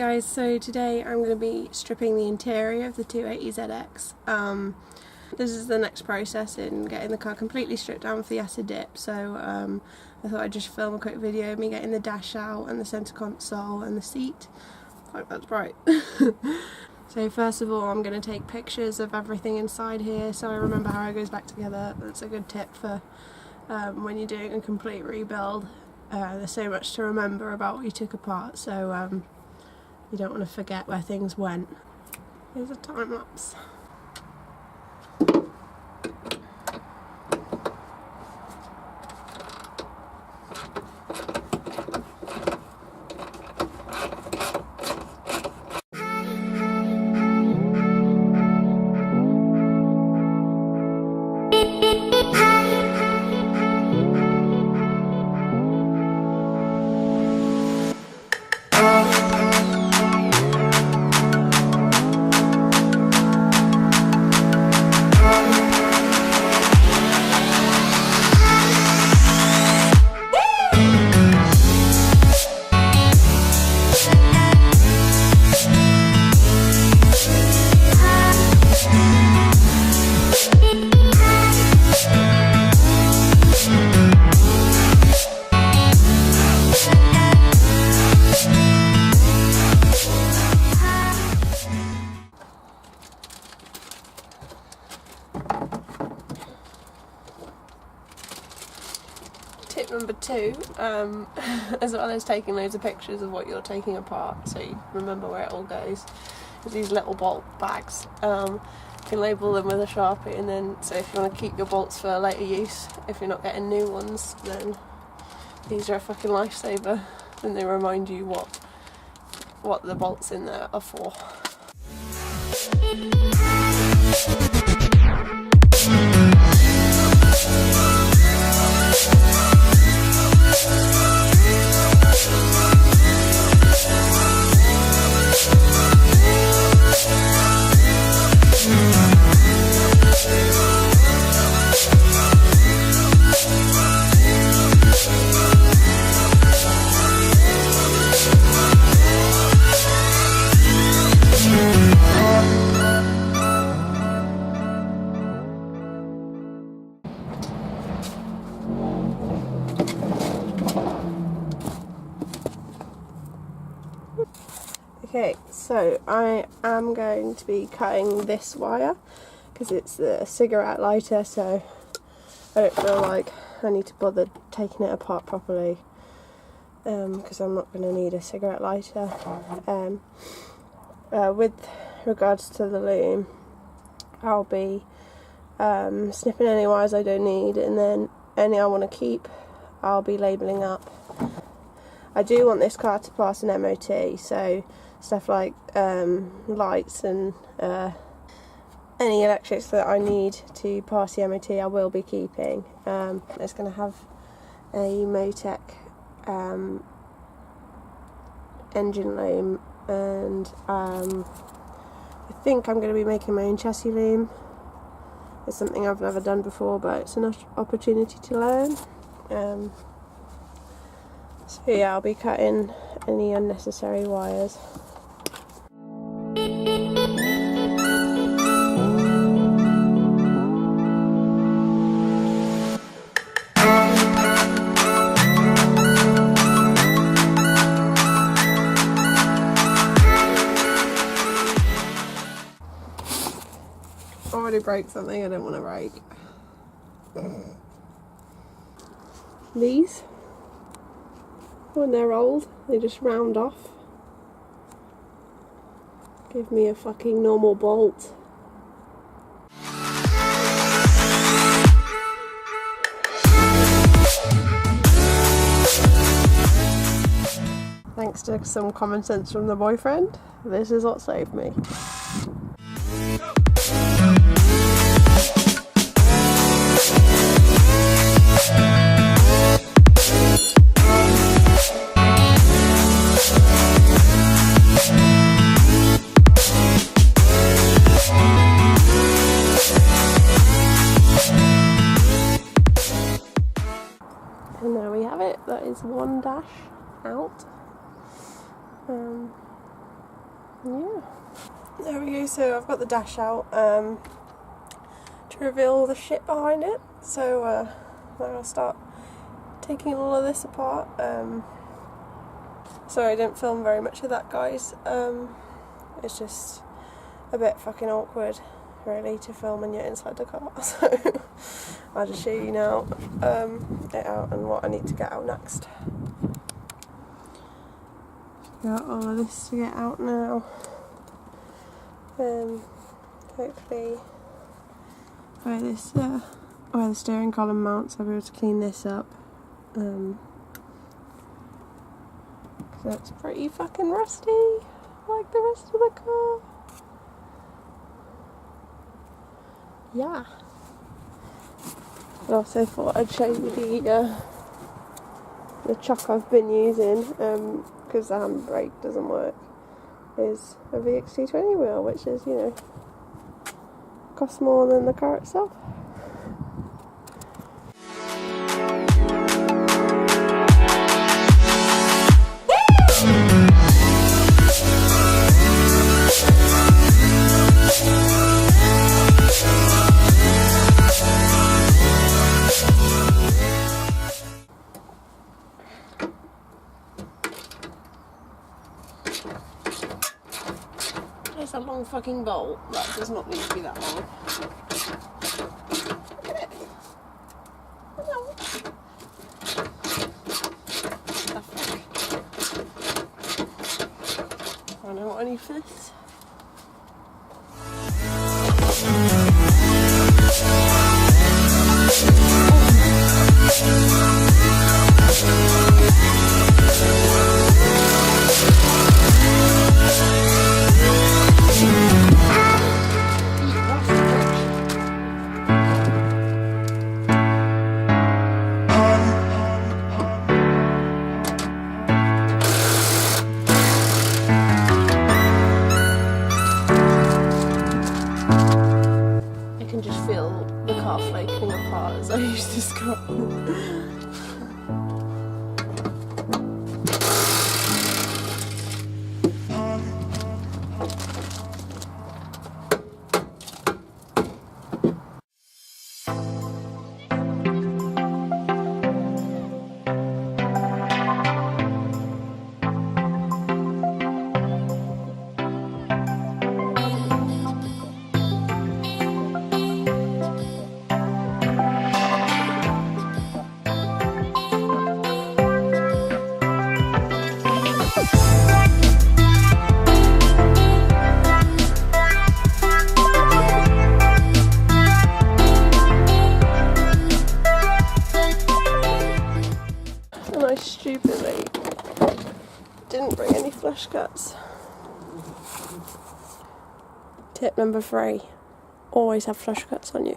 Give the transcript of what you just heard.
guys, so today I'm going to be stripping the interior of the 280ZX. This is the next process in getting the car completely stripped down for the acid dip, so I thought I'd just film a quick video of me getting the dash out and the centre console and the seat. Fuck, that's bright. So first of all I'm going to take pictures of everything inside here so I remember how it goes back together. That's a good tip for when you're doing a complete rebuild. There's so much to remember about what you took apart, so you don't want to forget where things went. Here's a time lapse. Tip number 2, as well as taking loads of pictures of what you're taking apart so you remember where it all goes, is these little bolt bags. You can label them with a Sharpie, and then so if you want to keep your bolts for later use, if you're not getting new ones, then these are a fucking lifesaver, and they remind you what the bolts in there are for. Okay, so I am going to be cutting this wire because it's a cigarette lighter, so I don't feel like I need to bother taking it apart properly because I'm not going to need a cigarette lighter. With regards to the loom, I'll be snipping any wires I don't need, and then any I want to keep I'll be labelling up. I do want this car to pass an MOT, so stuff like lights and any electrics that I need to pass the MOT I will be keeping. It's going to have a Motec engine loom, and I think I'm going to be making my own chassis loom. It's something I've never done before, but it's an opportunity to learn. So yeah, I'll be cutting any unnecessary wires. I already broke something I don't want to break. These, when they're old, they just round off. Give me a fucking normal bolt. Thanks to some common sense from the boyfriend, this is what saved me. And there we have it, that is one dash out. Yeah. There we go, so I've got the dash out to reveal all the shit behind it. So then I'll start taking all of this apart. Sorry I didn't film very much of that, guys. It's just a bit fucking awkward really to film when you're inside the car, so I'll just show you now it out and what I need to get out next. Got all of this to get out now. Hopefully where the steering column mounts, I'll be able to clean this up. So it's pretty fucking rusty, like the rest of the car. Yeah. I also thought I'd show you the chuck I've been using, because the handbrake doesn't work, is a VX220 wheel, which is, you know, costs more than the car itself. It's a long fucking bolt. That does not need to be that long. Look at it. Hello. The fuck? I know what I need for this. Flaking apart as I use this car. And I stupidly didn't bring any flush cuts. Tip number 3, always have flush cuts on you.